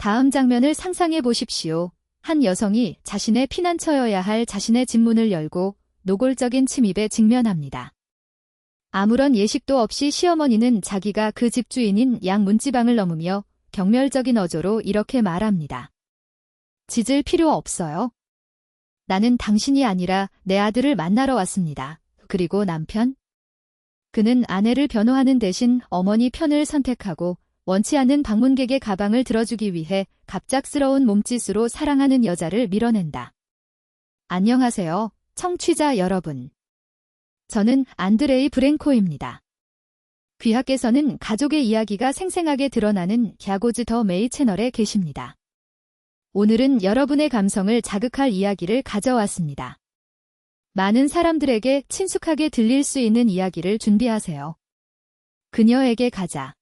다음 장면을 상상해 보십시오. 한 여성이 자신의 피난처여야 할 자신의 집 문을 열고 노골적인 침입에 직면합니다. 아무런 예식도 없이 시어머니는 자기가 그 집주인인 양 문지방을 넘으며 경멸적인 어조로 이렇게 말합니다. 짖을 필요 없어요. 나는 당신이 아니라 내 아들을 만나러 왔습니다. 그리고 남편? 그는 아내를 변호하는 대신 어머니 편을 선택하고 원치 않는 방문객의 가방을 들어주기 위해 갑작스러운 몸짓으로 사랑하는 여자를 밀어낸다. 안녕하세요, 청취자 여러분. 저는 안드레이 브랭코입니다. 귀하께서는 가족의 이야기가 생생하게 드러나는 갸고즈 더 메이 채널에 계십니다. 오늘은 여러분의 감성을 자극할 이야기를 가져왔습니다. 많은 사람들에게 친숙하게 들릴 수 있는 이야기를 준비하세요. 그녀에게 가자.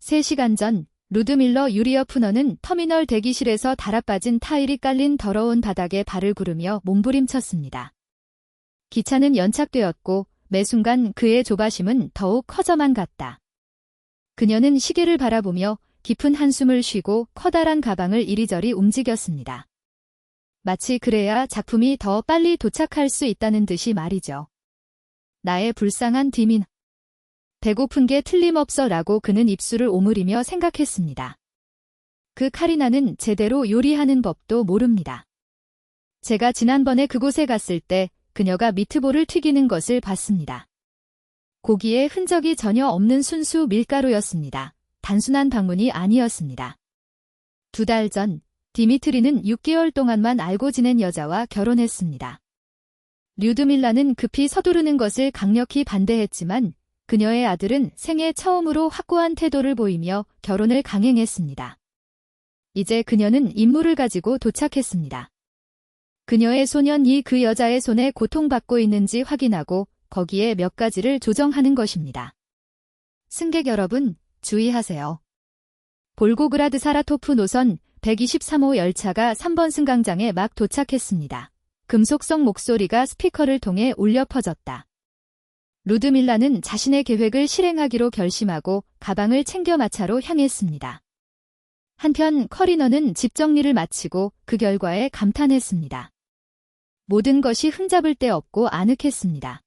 3시간 전 루드밀러 유리어프너는 터미널 대기실에서 달아빠진 타일이 깔린 더러운 바닥에 발을 구르며 몸부림쳤습니다. 기차는 연착되었고 매 순간 그의 조바심은 더욱 커져만 갔다. 그녀는 시계를 바라보며 깊은 한숨을 쉬고 커다란 가방을 이리저리 움직였습니다. 마치 그래야 작품이 더 빨리 도착할 수 있다는 듯이 말이죠. 나의 불쌍한 디민. 배고픈 게 틀림없어 라고 그는 입술을 오므리며 생각했습니다. 그 카리나는 제대로 요리하는 법도 모릅니다. 제가 지난번에 그곳에 갔을 때 그녀가 미트볼을 튀기는 것을 봤습니다. 고기에 흔적이 전혀 없는 순수 밀가루였습니다. 단순한 방문이 아니었습니다. 2달 전 디미트리는 6개월 동안만 알고 지낸 여자와 결혼했습니다. 류드밀라는 급히 서두르는 것을 강력히 반대했지만 그녀의 아들은 생애 처음으로 확고한 태도를 보이며 결혼을 강행했습니다. 이제 그녀는 임무를 가지고 도착했습니다. 그녀의 소년이 그 여자의 손에 고통받고 있는지 확인하고 거기에 몇 가지를 조정하는 것입니다. 승객 여러분, 주의하세요. 볼고그라드 사라토프 노선 123호 열차가 3번 승강장에 막 도착했습니다. 금속성 목소리가 스피커를 통해 울려 퍼졌다. 루드밀라는 자신의 계획을 실행하기로 결심하고 가방을 챙겨 마차로 향했습니다. 한편 커리너는 집 정리를 마치고 그 결과에 감탄했습니다. 모든 것이 흠잡을 데 없고 아늑했습니다.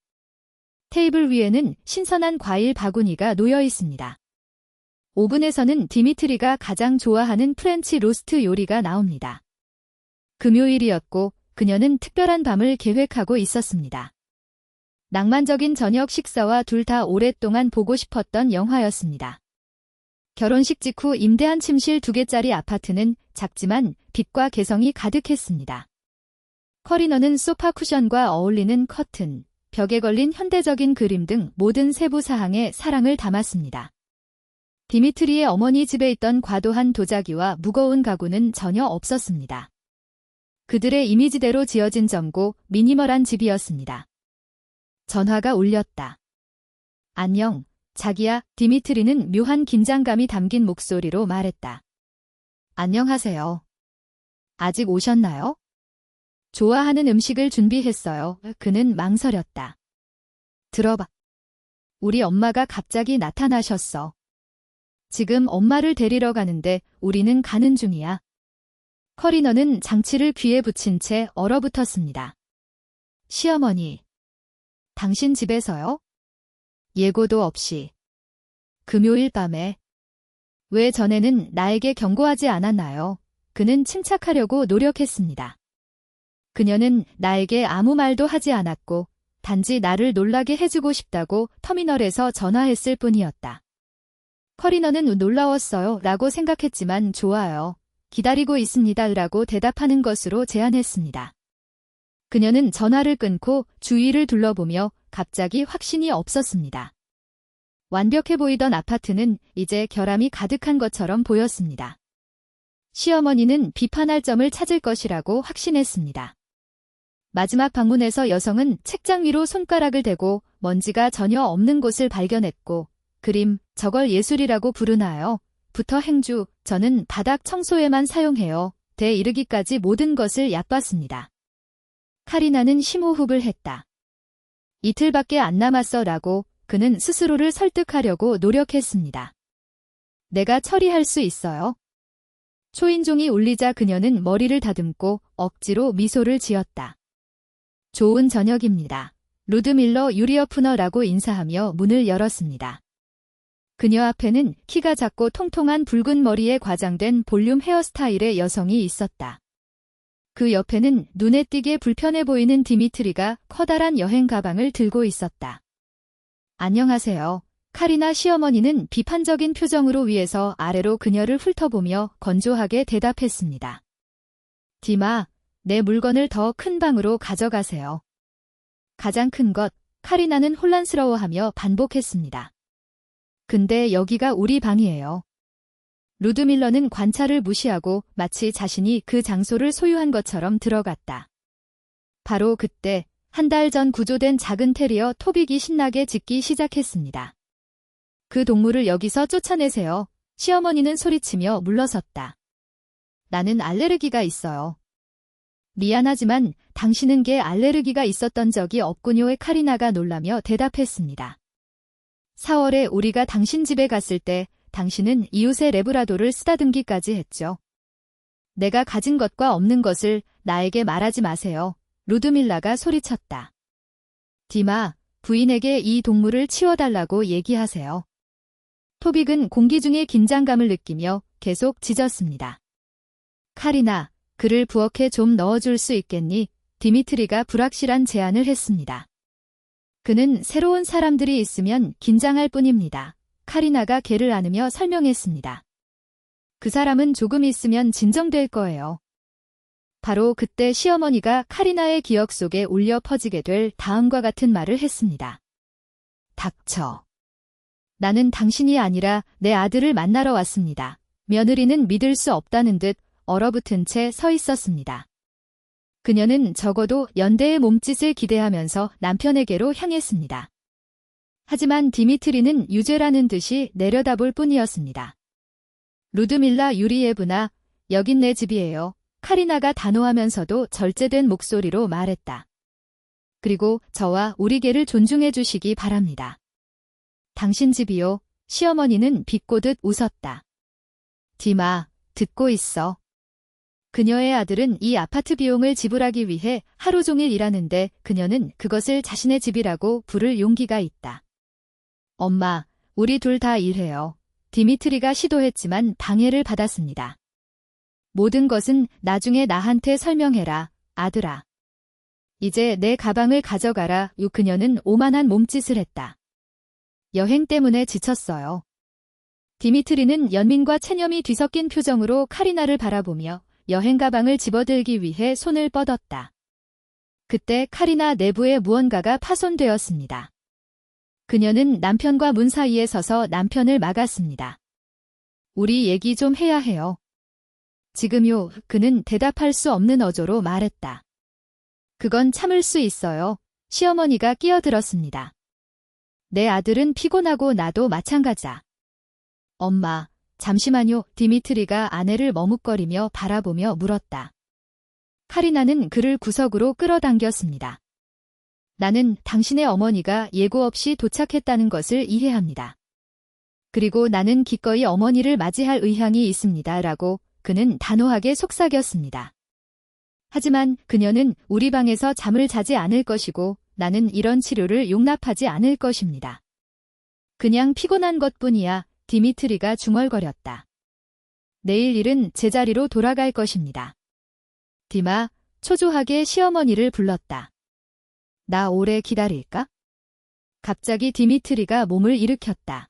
테이블 위에는 신선한 과일 바구니가 놓여 있습니다. 오븐에서는 디미트리가 가장 좋아하는 프렌치 로스트 요리가 나옵니다. 금요일이었고 그녀는 특별한 밤을 계획하고 있었습니다. 낭만적인 저녁 식사와 둘 다 오랫동안 보고 싶었던 영화였습니다. 결혼식 직후 임대한 침실 2개짜리 아파트는 작지만 빛과 개성이 가득했습니다. 커리너는 소파 쿠션과 어울리는 커튼, 벽에 걸린 현대적인 그림 등 모든 세부 사항에 사랑을 담았습니다. 디미트리의 어머니 집에 있던 과도한 도자기와 무거운 가구는 전혀 없었습니다. 그들의 이미지대로 지어진 젊고 미니멀한 집이었습니다. 전화가 울렸다. 안녕, 자기야. 디미트리는 묘한 긴장감이 담긴 목소리로 말했다. 안녕하세요. 아직 오셨나요? 좋아하는 음식을 준비했어요. 그는 망설였다. 들어봐. 우리 엄마가 갑자기 나타나셨어. 지금 엄마를 데리러 가는데 우리는 가는 중이야. 커리너는 장치를 귀에 붙인 채 얼어붙었습니다. 시어머니. 당신 집에서요? 예고도 없이. 금요일 밤에. 왜 전에는 나에게 경고하지 않았나요? 그는 침착하려고 노력했습니다. 그녀는 나에게 아무 말도 하지 않았고 단지 나를 놀라게 해주고 싶다고 터미널에서 전화했을 뿐이었다. 커리너는 놀라웠어요 라고 생각했지만 좋아요. 기다리고 있습니다 라고 대답하는 것으로 제안했습니다. 그녀는 전화를 끊고 주위를 둘러보며 갑자기 확신이 없었습니다. 완벽해 보이던 아파트는 이제 결함이 가득한 것처럼 보였습니다. 시어머니는 비판할 점을 찾을 것이라고 확신했습니다. 마지막 방문에서 여성은 책장 위로 손가락을 대고 먼지가 전혀 없는 곳을 발견했고 그림, 저걸 예술이라고 부르나요? 부터 행주, 저는 바닥 청소에만 사용해요. 대 이르기까지 모든 것을 얕봤습니다. 카리나는 심호흡을 했다. 이틀밖에 안 남았어 라고 그는 스스로를 설득하려고 노력했습니다. 내가 처리할 수 있어요. 초인종이 울리자 그녀는 머리를 다듬고 억지로 미소를 지었다. 좋은 저녁입니다. 루드밀러 유리어프너라고 인사하며 문을 열었습니다. 그녀 앞에는 키가 작고 통통한 붉은 머리에 과장된 볼륨 헤어스타일의 여성이 있었다. 그 옆에는 눈에 띄게 불편해 보이는 디미트리가 커다란 여행 가방을 들고 있었다. 안녕하세요. 카리나 시어머니는 비판적인 표정으로 위에서 아래로 그녀를 훑어보며 건조하게 대답했습니다. 디마, 내 물건을 더 큰 방으로 가져가세요. 가장 큰 것, 카리나는 혼란스러워하며 반복했습니다. 근데 여기가 우리 방이에요. 루드밀러는 관찰을 무시하고 마치 자신이 그 장소를 소유한 것처럼 들어갔다. 바로 그때 한 달 전 구조된 작은 테리어 토빅이 신나게 짖기 시작했습니다. 그 동물을 여기서 쫓아내세요. 시어머니는 소리치며 물러섰다. 나는 알레르기가 있어요. 미안하지만 당신은 개 알레르기가 있었던 적이 없군요에 카리나가 놀라며 대답했습니다. 4월에 우리가 당신 집에 갔을 때 당신은 이웃의 레브라도를 쓰다듬기까지 했죠. 내가 가진 것과 없는 것을 나에게 말하지 마세요. 루드밀라가 소리쳤다. 디마, 부인에게 이 동물을 치워달라고 얘기하세요. 토빅은 공기 중에 긴장감을 느끼며 계속 짖었습니다. 카리나, 그를 부엌에 좀 넣어줄 수 있겠니? 디미트리가 불확실한 제안을 했습니다. 그는 새로운 사람들이 있으면 긴장할 뿐입니다. 카리나가 개를 안으며 설명했습니다. 그 사람은 조금 있으면 진정될 거예요. 바로 그때 시어머니가 카리나의 기억 속에 울려 퍼지게 될 다음과 같은 말을 했습니다. 닥쳐. 나는 당신이 아니라 내 아들을 만나러 왔습니다. 며느리는 믿을 수 없다는 듯 얼어붙은 채 서 있었습니다. 그녀는 적어도 연대의 몸짓을 기대하면서 남편에게로 향했습니다. 하지만 디미트리는 유죄라는 듯이 내려다볼 뿐이었습니다. 루드밀라 유리예브나, 여긴 내 집이에요. 카리나가 단호하면서도 절제된 목소리로 말했다. 그리고 저와 우리 개를 존중해 주시기 바랍니다. 당신 집이요. 시어머니는 비꼬듯 웃었다. 디마, 듣고 있어. 그녀의 아들은 이 아파트 비용을 지불하기 위해 하루 종일 일하는데 그녀는 그것을 자신의 집이라고 부를 용기가 있다. 엄마, 우리 둘 다 일해요. 디미트리가 시도했지만 방해를 받았습니다. 모든 것은 나중에 나한테 설명해라, 아들아. 이제 내 가방을 가져가라. 그녀는 오만한 몸짓을 했다. 여행 때문에 지쳤어요. 디미트리는 연민과 체념이 뒤섞인 표정으로 카리나를 바라보며 여행 가방을 집어들기 위해 손을 뻗었다. 그때 카리나 내부에 무언가가 파손되었습니다. 그녀는 남편과 문 사이에 서서 남편을 막았습니다. 우리 얘기 좀 해야 해요. 지금요. 그는 대답할 수 없는 어조로 말했다. 그건 참을 수 있어요. 시어머니가 끼어들었습니다. 내 아들은 피곤하고 나도 마찬가지야. 엄마, 잠시만요. 디미트리가 아내를 머뭇거리며 바라보며 물었다. 카리나는 그를 구석으로 끌어당겼습니다. 나는 당신의 어머니가 예고 없이 도착했다는 것을 이해합니다. 그리고 나는 기꺼이 어머니를 맞이할 의향이 있습니다. 라고 그는 단호하게 속삭였습니다. 하지만 그녀는 우리 방에서 잠을 자지 않을 것이고 나는 이런 치료를 용납하지 않을 것입니다. 그냥 피곤한 것뿐이야. 디미트리가 중얼거렸다. 내일 일은 제자리로 돌아갈 것입니다. 디마, 초조하게 시어머니를 불렀다. 나 오래 기다릴까? 갑자기 디미트리가 몸을 일으켰다.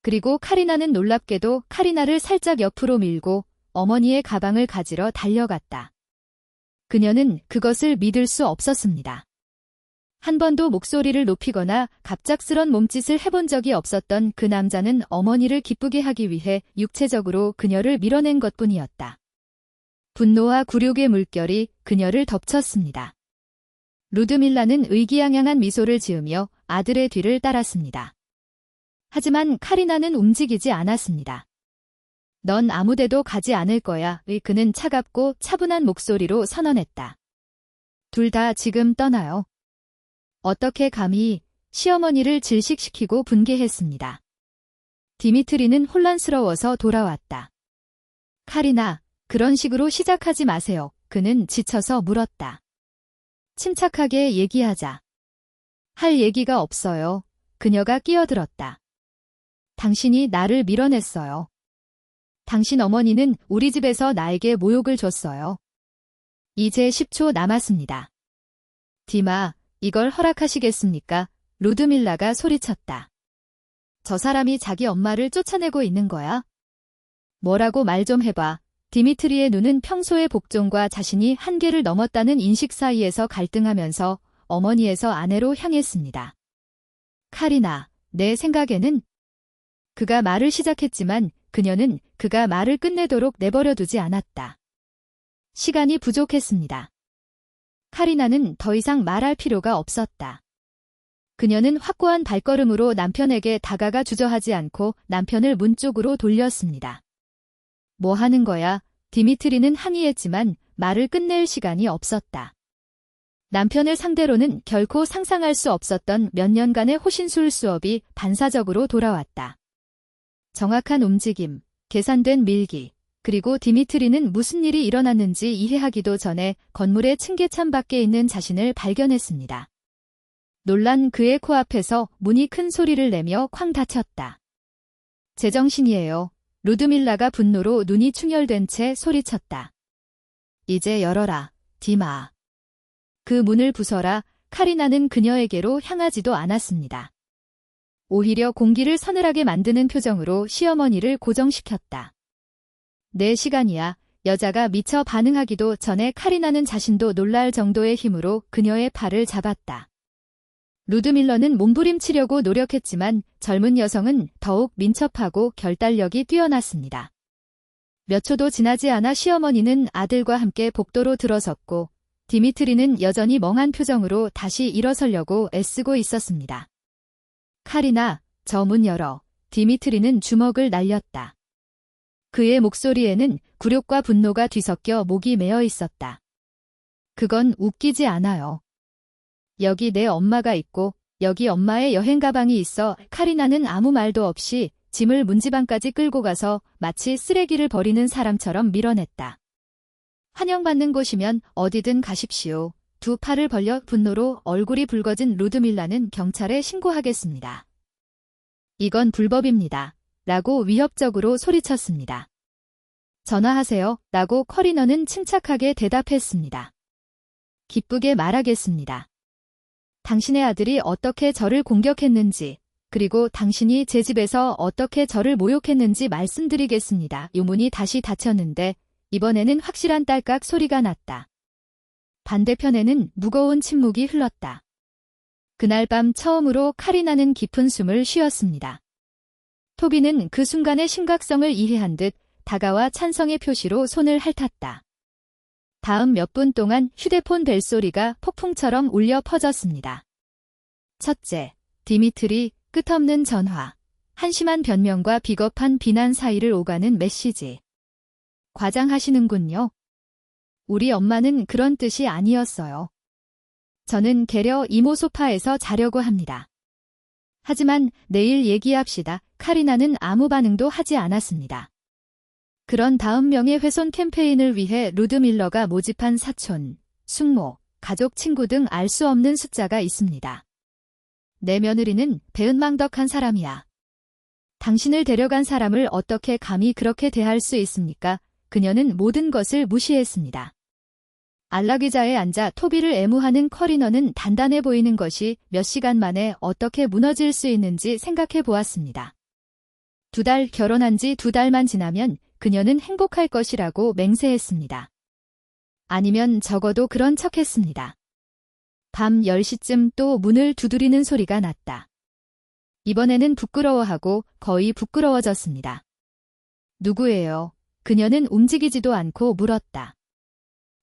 그리고 카리나는 놀랍게도 카리나를 살짝 옆으로 밀고 어머니의 가방을 가지러 달려갔다. 그녀는 그것을 믿을 수 없었습니다. 한 번도 목소리를 높이거나 갑작스런 몸짓을 해본 적이 없었던 그 남자는 어머니를 기쁘게 하기 위해 육체적으로 그녀를 밀어낸 것뿐이었다. 분노와 굴욕의 물결이 그녀를 덮쳤습니다. 루드밀라는 의기양양한 미소를 지으며 아들의 뒤를 따랐습니다. 하지만 카리나는 움직이지 않았습니다. 넌 아무데도 가지 않을 거야. 그는 차갑고 차분한 목소리로 선언했다. 둘 다 지금 떠나요. 어떻게 감히 시어머니를 질식시키고 분개했습니다. 디미트리는 혼란스러워서 돌아왔다. 카리나, 그런 식으로 시작하지 마세요. 그는 지쳐서 물었다. 침착하게 얘기하자. 할 얘기가 없어요. 그녀가 끼어들었다. 당신이 나를 밀어냈어요. 당신 어머니는 우리 집에서 나에게 모욕을 줬어요. 이제 10초 남았습니다. 디마, 이걸 허락하시겠습니까? 루드밀라가 소리쳤다. 저 사람이 자기 엄마를 쫓아내고 있는 거야? 뭐라고 말 좀 해봐. 디미트리의 눈은 평소의 복종과 자신이 한계를 넘었다는 인식 사이에서 갈등하면서 어머니에서 아내로 향했습니다. 카리나, 내 생각에는 그가 말을 시작했지만 그녀는 그가 말을 끝내도록 내버려두지 않았다. 시간이 부족했습니다. 카리나는 더 이상 말할 필요가 없었다. 그녀는 확고한 발걸음으로 남편에게 다가가 주저하지 않고 남편을 문 쪽으로 돌렸습니다. 뭐 하는 거야? 디미트리는 항의했지만 말을 끝낼 시간이 없었다. 남편을 상대로는 결코 상상할 수 없었던 몇 년간의 호신술 수업이 반사적으로 돌아왔다. 정확한 움직임, 계산된 밀기, 그리고 디미트리는 무슨 일이 일어났는지 이해하기도 전에 건물의 층계참 밖에 있는 자신을 발견했습니다. 놀란 그의 코앞에서 문이 큰 소리를 내며 쾅 닫혔다. 제정신이에요. 루드밀라가 분노로 눈이 충혈된 채 소리쳤다. 이제 열어라, 디마. 그 문을 부숴라. 카리나는 그녀에게로 향하지도 않았습니다. 오히려 공기를 서늘하게 만드는 표정으로 시어머니를 고정시켰다. 내 시간이야. 여자가 미처 반응하기도 전에 카리나는 자신도 놀랄 정도의 힘으로 그녀의 팔을 잡았다. 루드밀러는 몸부림치려고 노력했지만 젊은 여성은 더욱 민첩하고 결단력이 뛰어났습니다. 몇 초도 지나지 않아 시어머니는 아들과 함께 복도로 들어섰고 디미트리는 여전히 멍한 표정으로 다시 일어서려고 애쓰고 있었습니다. 카리나, 저 문 열어. 디미트리는 주먹을 날렸다. 그의 목소리에는 굴욕과 분노가 뒤섞여 목이 메어 있었다. 그건 웃기지 않아요. 여기 내 엄마가 있고 여기 엄마의 여행 가방이 있어. 카리나는 아무 말도 없이 짐을 문지방까지 끌고 가서 마치 쓰레기를 버리는 사람처럼 밀어냈다. 환영받는 곳이면 어디든 가십시오. 두 팔을 벌려 분노로 얼굴이 붉어진 루드밀라는 경찰에 신고하겠습니다. 이건 불법입니다. 라고 위협적으로 소리쳤습니다. 전화하세요. 라고 커리너는 침착하게 대답했습니다. 기쁘게 말하겠습니다. 당신의 아들이 어떻게 저를 공격했는지, 그리고 당신이 제 집에서 어떻게 저를 모욕했는지 말씀드리겠습니다. 유문이 다시 닫혔는데 이번에는 확실한 딸깍 소리가 났다. 반대편에는 무거운 침묵이 흘렀다. 그날 밤 처음으로 카리나는 깊은 숨을 쉬었습니다. 토비는 그 순간의 심각성을 이해한 듯 다가와 찬성의 표시로 손을 핥았다. 다음 몇 분 동안 휴대폰 벨소리가 폭풍처럼 울려 퍼졌습니다. 첫째, 디미트리, 끝없는 전화. 한심한 변명과 비겁한 비난 사이를 오가는 메시지. 과장하시는군요. 우리 엄마는 그런 뜻이 아니었어요. 저는 개려 이모 소파에서 자려고 합니다. 하지만 내일 얘기합시다. 카리나는 아무 반응도 하지 않았습니다. 그런 다음 명예훼손 캠페인을 위해 루드밀러가 모집한 사촌, 숙모, 가족, 친구 등 알 수 없는 숫자가 있습니다. 내 며느리는 배은망덕한 사람이야. 당신을 데려간 사람을 어떻게 감히 그렇게 대할 수 있습니까? 그녀는 모든 것을 무시했습니다. 안락의자에 앉아 토비를 애무하는 커리너는 단단해 보이는 것이 몇 시간 만에 어떻게 무너질 수 있는지 생각해 보았습니다. 2달 결혼한 지 2달만 지나면 그녀는 행복할 것이라고 맹세했습니다. 아니면 적어도 그런 척했습니다. 밤 10시쯤 또 문을 두드리는 소리가 났다. 이번에는 부끄러워하고 거의 부끄러워졌습니다. 누구예요? 그녀는 움직이지도 않고 물었다.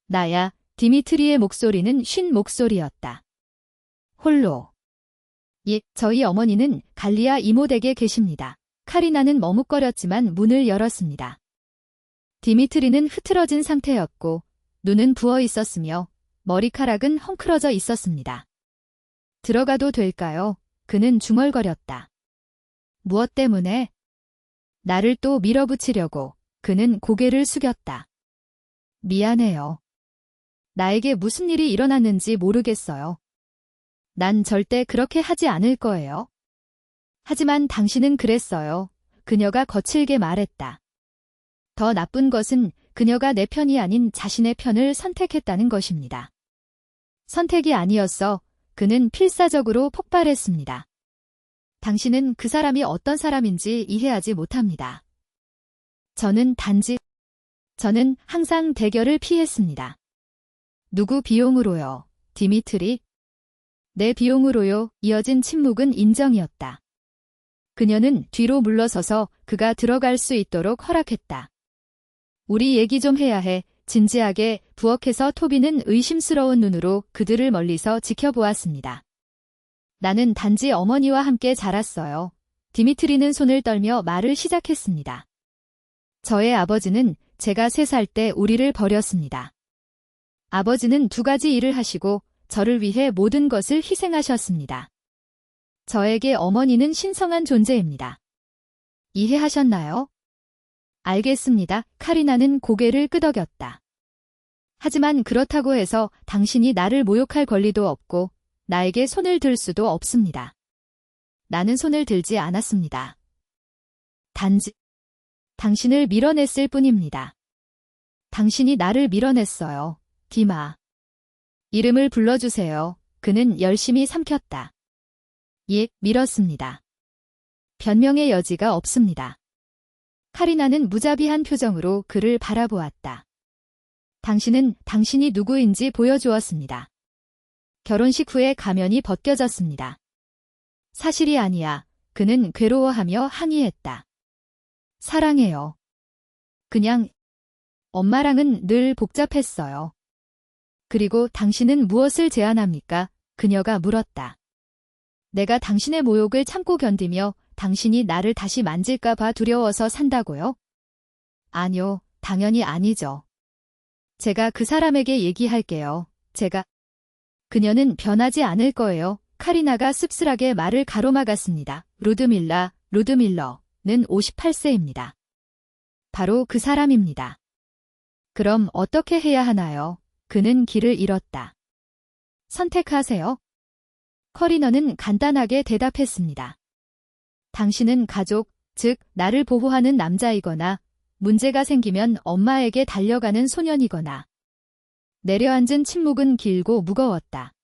나야. 디미트리의 목소리는 쉰 목소리였다. 홀로. 예, 저희 어머니는 갈리아 이모 댁에 계십니다. 카리나는 머뭇거렸지만 문을 열었습니다. 디미트리는 흐트러진 상태였고 눈은 부어 있었으며 머리카락은 헝클어져 있었습니다. 들어가도 될까요? 그는 중얼거렸다. 무엇 때문에? 나를 또 밀어붙이려고. 그는 고개를 숙였다. 미안해요. 나에게 무슨 일이 일어났는지 모르겠어요. 난 절대 그렇게 하지 않을 거예요. 하지만 당신은 그랬어요. 그녀가 거칠게 말했다. 더 나쁜 것은 그녀가 내 편이 아닌 자신의 편을 선택했다는 것입니다. 선택이 아니었어. 그는 필사적으로 폭발했습니다. 당신은 그 사람이 어떤 사람인지 이해하지 못합니다. 저는 항상 대결을 피했습니다. 누구 비용으로요? 디미트리? 내 비용으로요. 이어진 침묵은 인정이었다. 그녀는 뒤로 물러서서 그가 들어갈 수 있도록 허락했다. 우리 얘기 좀 해야 해. 진지하게 부엌에서 토비는 의심스러운 눈으로 그들을 멀리서 지켜보았습니다. 나는 단지 어머니와 함께 자랐어요. 디미트리는 손을 떨며 말을 시작했습니다. 저의 아버지는 제가 3살 때 우리를 버렸습니다. 아버지는 2가지 일을 하시고 저를 위해 모든 것을 희생하셨습니다. 저에게 어머니는 신성한 존재입니다. 이해하셨나요? 알겠습니다. 카리나는 고개를 끄덕였다. 하지만 그렇다고 해서 당신이 나를 모욕할 권리도 없고 나에게 손을 들 수도 없습니다. 나는 손을 들지 않았습니다. 단지 당신을 밀어냈을 뿐입니다. 당신이 나를 밀어냈어요. 디마. 이름을 불러주세요. 그는 열심히 삼켰다. 예, 밀었습니다. 변명의 여지가 없습니다. 카리나는 무자비한 표정으로 그를 바라보았다. 당신은 당신이 누구인지 보여주었습니다. 결혼식 후에 가면이 벗겨졌습니다. 사실이 아니야. 그는 괴로워하며 항의했다. 사랑해요. 그냥 엄마랑은 늘 복잡했어요. 그리고 당신은 무엇을 제안합니까? 그녀가 물었다. 내가 당신의 모욕을 참고 견디며 당신이 나를 다시 만질까 봐 두려워서 산다고요? 아니요, 당연히 아니죠. 제가 그 사람에게 얘기할게요. 그녀는 변하지 않을 거예요. 카리나가 씁쓸하게 말을 가로막았습니다. 루드밀러는 58세입니다. 바로 그 사람입니다. 그럼 어떻게 해야 하나요? 그는 길을 잃었다. 선택하세요. 커리너는 간단하게 대답했습니다. 당신은 가족, 즉 나를 보호하는 남자이거나 문제가 생기면 엄마에게 달려가는 소년이거나. 내려앉은 침묵은 길고 무거웠다.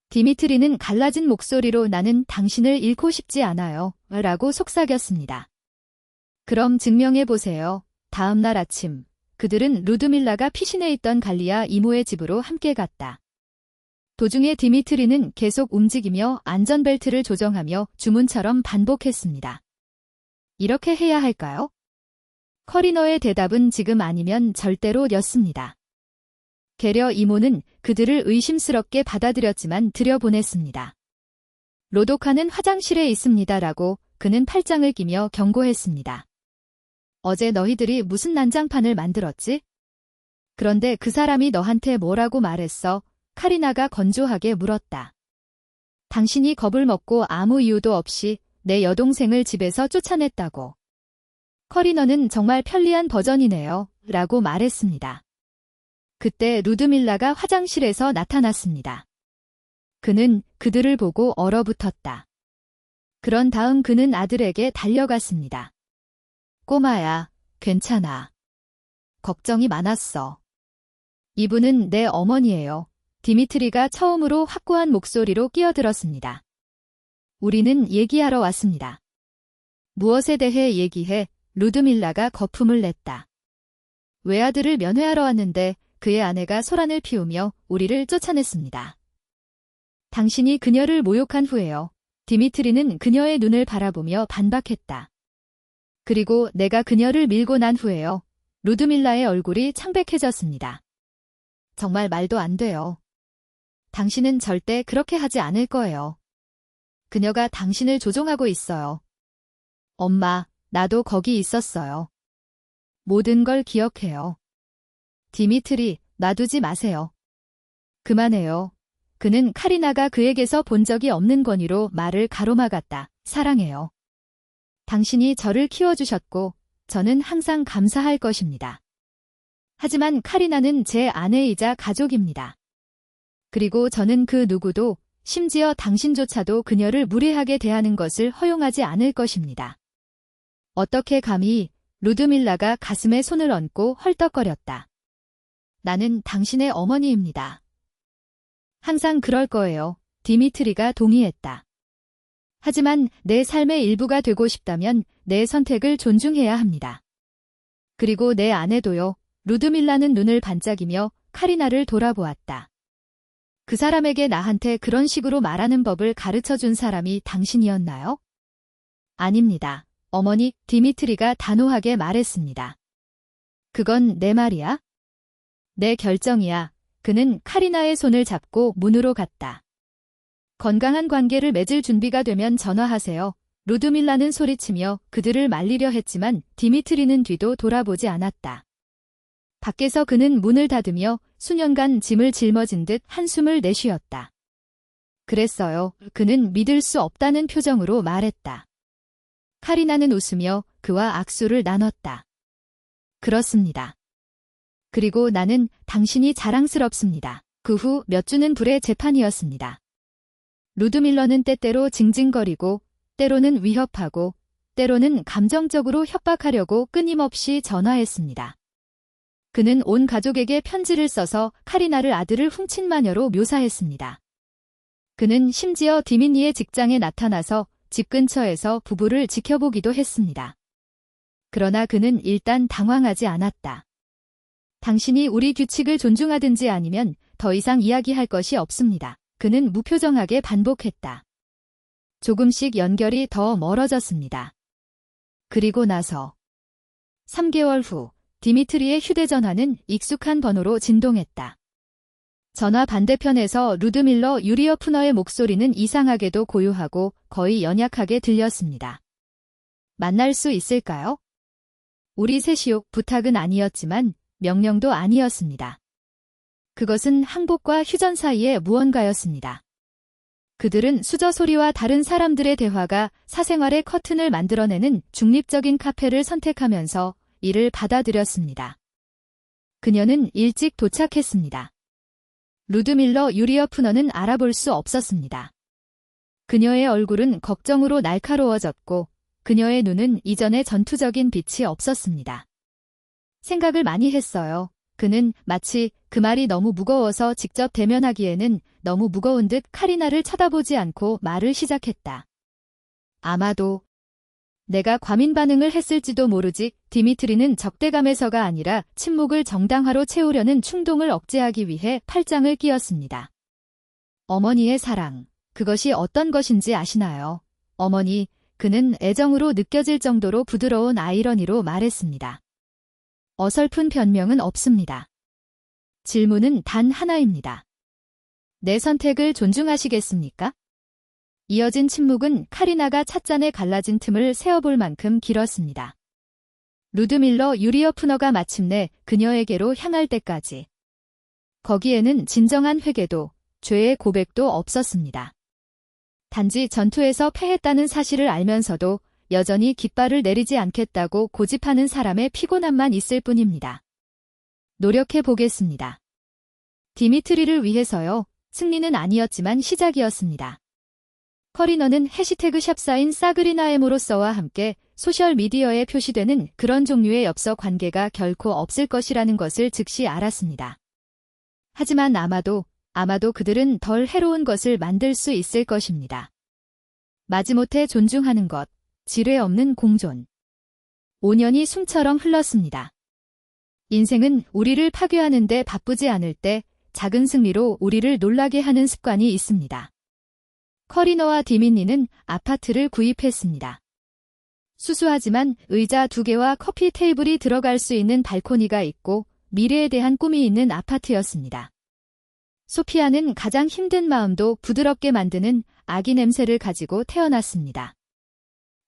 디미트리는 갈라진 목소리로 나는 당신을 잃고 싶지 않아요. 라고 속삭였습니다. 그럼 증명해보세요. 다음 날 아침, 그들은 루드밀라가 피신해 있던 갈리아 이모의 집으로 함께 갔다. 도중에 디미트리는 계속 움직이며 안전벨트를 조정하며 주문처럼 반복했습니다. 이렇게 해야 할까요? 커리너의 대답은 지금 아니면 절대로였습니다. 게려 이모는 그들을 의심스럽게 받아들였지만 들여보냈습니다. 로도카는 화장실에 있습니다라고 그는 팔짱을 끼며 경고했습니다. 어제 너희들이 무슨 난장판을 만들었지? 그런데 그 사람이 너한테 뭐라고 말했어? 카리나가 건조하게 물었다. 당신이 겁을 먹고 아무 이유도 없이 내 여동생을 집에서 쫓아냈다고. 커리너는 정말 편리한 버전이네요. 라고 말했습니다. 그때 루드밀라가 화장실에서 나타났습니다. 그는 그들을 보고 얼어붙었다. 그런 다음 그는 아들에게 달려갔습니다. 꼬마야, 괜찮아. 걱정이 많았어. 이분은 내 어머니예요. 디미트리가 처음으로 확고한 목소리로 끼어들었습니다. 우리는 얘기하러 왔습니다. 무엇에 대해 얘기해? 루드밀라가 거품을 냈다. 외아들을 면회하러 왔는데 그의 아내가 소란을 피우며 우리를 쫓아냈습니다. 당신이 그녀를 모욕한 후에요. 디미트리는 그녀의 눈을 바라보며 반박했다. 그리고 내가 그녀를 밀고 난 후에요. 루드밀라의 얼굴이 창백해졌습니다. 정말 말도 안 돼요. 당신은 절대 그렇게 하지 않을 거예요. 그녀가 당신을 조종하고 있어요. 엄마, 나도 거기 있었어요. 모든 걸 기억해요. 디미트리, 놔두지 마세요. 그만해요. 그는 카리나가 그에게서 본 적이 없는 권위로 말을 가로막았다. 사랑해요. 당신이 저를 키워주셨고 저는 항상 감사할 것입니다. 하지만 카리나는 제 아내이자 가족입니다. 그리고 저는 그 누구도, 심지어 당신조차도 그녀를 무례하게 대하는 것을 허용하지 않을 것입니다. 어떻게 감히? 루드밀라가 가슴에 손을 얹고 헐떡거렸다. 나는 당신의 어머니입니다. 항상 그럴 거예요. 디미트리가 동의했다. 하지만 내 삶의 일부가 되고 싶다면 내 선택을 존중해야 합니다. 그리고 내 아내도요. 루드밀라는 눈을 반짝이며 카리나를 돌아보았다. 그 사람에게 나한테 그런 식으로 말하는 법을 가르쳐준 사람이 당신이었나요? 아닙니다. 어머니, 디미트리가 단호하게 말했습니다. 그건 내 말이야? 내 결정이야. 그는 카리나의 손을 잡고 문으로 갔다. 건강한 관계를 맺을 준비가 되면 전화하세요. 루드밀라는 소리치며 그들을 말리려 했지만 디미트리는 뒤도 돌아보지 않았다. 밖에서 그는 문을 닫으며 수년간 짐을 짊어진 듯 한숨을 내쉬었다. 그랬어요. 그는 믿을 수 없다는 표정으로 말했다. 카리나는 웃으며 그와 악수를 나눴다. 그렇습니다. 그리고 나는 당신이 자랑스럽습니다. 그 후 몇 주는 불의 재판이었습니다. 루드밀러는 때때로 징징거리고, 때로는 위협하고, 때로는 감정적으로 협박하려고 끊임없이 전화했습니다. 그는 온 가족에게 편지를 써서 카리나를 아들을 훔친 마녀로 묘사했습니다. 그는 심지어 디미니의 직장에 나타나서 집 근처에서 부부를 지켜보기도 했습니다. 그러나 그는 일단 당황하지 않았다. 당신이 우리 규칙을 존중하든지 아니면 더 이상 이야기할 것이 없습니다. 그는 무표정하게 반복했다. 조금씩 연결이 더 멀어졌습니다. 그리고 나서 3개월 후 디미트리의 휴대전화는 익숙한 번호로 진동했다. 전화 반대편에서 루드밀러 유리어프너의 목소리는 이상하게도 고요하고 거의 연약하게 들렸습니다. 만날 수 있을까요? 우리 셋이요. 부탁은 아니었지만 명령도 아니었습니다. 그것은 항복과 휴전 사이의 무언가였습니다. 그들은 수저 소리와 다른 사람들의 대화가 사생활의 커튼을 만들어내는 중립적인 카페를 선택하면서 이를 받아들였습니다. 그녀는 일찍 도착했습니다. 루드밀러 유리어프너는 알아볼 수 없었습니다. 그녀의 얼굴은 걱정으로 날카로워졌고 그녀의 눈은 이전의 전투적인 빛이 없었습니다. 생각을 많이 했어요. 그는 마치 그 말이 너무 무거워서 직접 대면하기에는 너무 무거운 듯 카리나를 쳐다보지 않고 말을 시작했다. 아마도 내가 과민 반응을 했을지도 모르지. 디미트리는 적대감에서가 아니라 침묵을 정당화로 채우려는 충동을 억제하기 위해 팔짱을 끼었습니다. 어머니의 사랑, 그것이 어떤 것인지 아시나요? 어머니, 그는 애정으로 느껴질 정도로 부드러운 아이러니로 말했습니다. 어설픈 변명은 없습니다. 질문은 단 하나입니다. 내 선택을 존중하시겠습니까? 이어진 침묵은 카리나가 찻잔에 갈라진 틈을 세어볼 만큼 길었습니다. 루드밀러 유리어프너가 마침내 그녀에게로 향할 때까지. 거기에는 진정한 회개도, 죄의 고백도 없었습니다. 단지 전투에서 패했다는 사실을 알면서도 여전히 깃발을 내리지 않겠다고 고집하는 사람의 피곤함만 있을 뿐입니다. 노력해 보겠습니다. 디미트리를 위해서요. 승리는 아니었지만 시작이었습니다. 커리너는 해시태그 샵사인 사그리나엠으로서와 함께 소셜미디어에 표시되는 그런 종류의 엽서 관계가 결코 없을 것이라는 것을 즉시 알았습니다. 하지만 아마도 그들은 덜 해로운 것을 만들 수 있을 것입니다. 마지못해 존중하는 것, 지뢰 없는 공존. 5년이 숨처럼 흘렀습니다. 인생은 우리를 파괴하는 데 바쁘지 않을 때 작은 승리로 우리를 놀라게 하는 습관이 있습니다. 커리너와 디미니는 아파트를 구입했습니다. 수수하지만 의자 2개와 커피 테이블이 들어갈 수 있는 발코니가 있고 미래에 대한 꿈이 있는 아파트였습니다. 소피아는 가장 힘든 마음도 부드럽게 만드는 아기 냄새를 가지고 태어났습니다.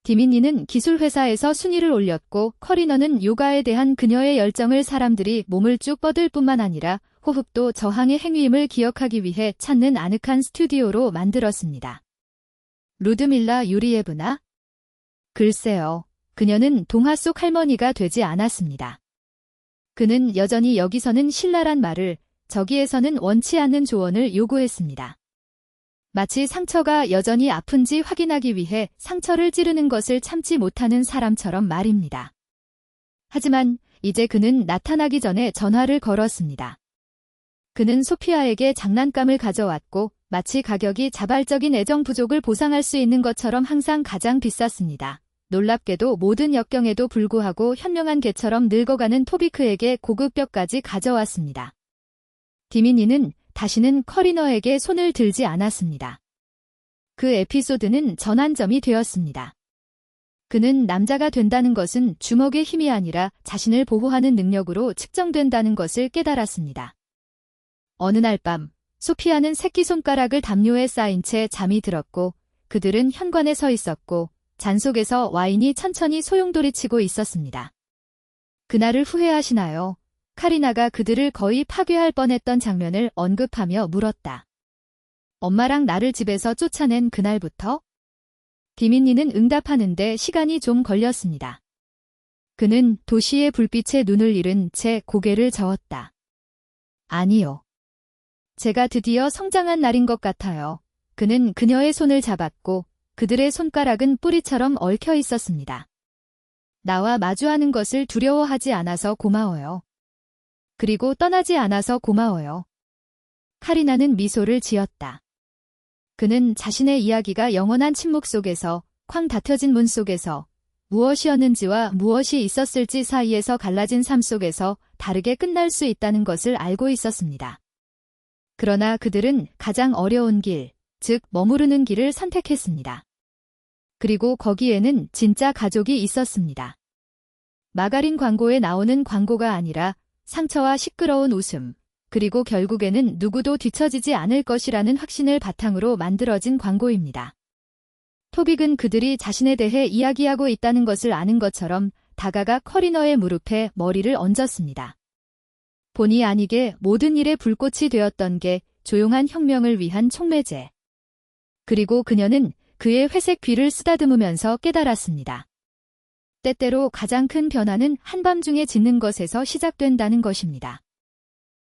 디미니는 기술회사에서 순위를 올렸고 커리너는 요가에 대한 그녀의 열정을 사람들이 몸을 쭉 뻗을 뿐만 아니라 호흡도 저항의 행위임을 기억하기 위해 찾는 아늑한 스튜디오로 만들었습니다. 루드밀라 유리예브나? 글쎄요. 그녀는 동화 속 할머니가 되지 않았습니다. 그는 여전히 여기서는 신라란 말을, 저기에서는 원치 않는 조언을 요구했습니다. 마치 상처가 여전히 아픈지 확인하기 위해 상처를 찌르는 것을 참지 못하는 사람처럼 말입니다. 하지만 이제 그는 나타나기 전에 전화를 걸었습니다. 그는 소피아에게 장난감을 가져왔고 마치 가격이 자발적인 애정 부족을 보상할 수 있는 것처럼 항상 가장 비쌌습니다. 놀랍게도 모든 역경에도 불구하고 현명한 개처럼 늙어가는 토비크에게 고급 뼈까지 가져왔습니다. 디미니는 다시는 커리너에게 손을 들지 않았습니다. 그 에피소드는 전환점이 되었습니다. 그는 남자가 된다는 것은 주먹의 힘이 아니라 자신을 보호하는 능력으로 측정된다는 것을 깨달았습니다. 어느 날 밤, 소피아는 새끼손가락을 담요에 쌓인 채 잠이 들었고 그들은 현관에 서 있었고 잔 속에서 와인이 천천히 소용돌이치고 있었습니다. 그날을 후회하시나요? 카리나가 그들을 거의 파괴할 뻔했던 장면을 언급하며 물었다. 엄마랑 나를 집에서 쫓아낸 그날부터? 디민니는 응답하는데 시간이 좀 걸렸습니다. 그는 도시의 불빛에 눈을 잃은 채 고개를 저었다. 아니요. 제가 드디어 성장한 날인 것 같아요. 그는 그녀의 손을 잡았고 그들의 손가락은 뿌리처럼 얽혀 있었습니다. 나와 마주하는 것을 두려워하지 않아서 고마워요. 그리고 떠나지 않아서 고마워요. 카리나는 미소를 지었다. 그는 자신의 이야기가 영원한 침묵 속에서, 쾅 닫혀진 문 속에서, 무엇이었는지와 무엇이 있었을지 사이에서 갈라진 삶 속에서 다르게 끝날 수 있다는 것을 알고 있었습니다. 그러나 그들은 가장 어려운 길, 즉 머무르는 길을 선택했습니다. 그리고 거기에는 진짜 가족이 있었습니다. 마가린 광고에 나오는 광고가 아니라 상처와 시끄러운 웃음, 그리고 결국에는 누구도 뒤처지지 않을 것이라는 확신을 바탕으로 만들어진 광고입니다. 토빅은 그들이 자신에 대해 이야기하고 있다는 것을 아는 것처럼 다가가 커리너의 무릎에 머리를 얹었습니다. 본의 아니게 모든 일의 불꽃이 되었던 게 조용한 혁명을 위한 촉매제. 그리고 그녀는 그의 회색 귀를 쓰다듬으면서 깨달았습니다. 때때로 가장 큰 변화는 한밤중에 짓는 것에서 시작된다는 것입니다.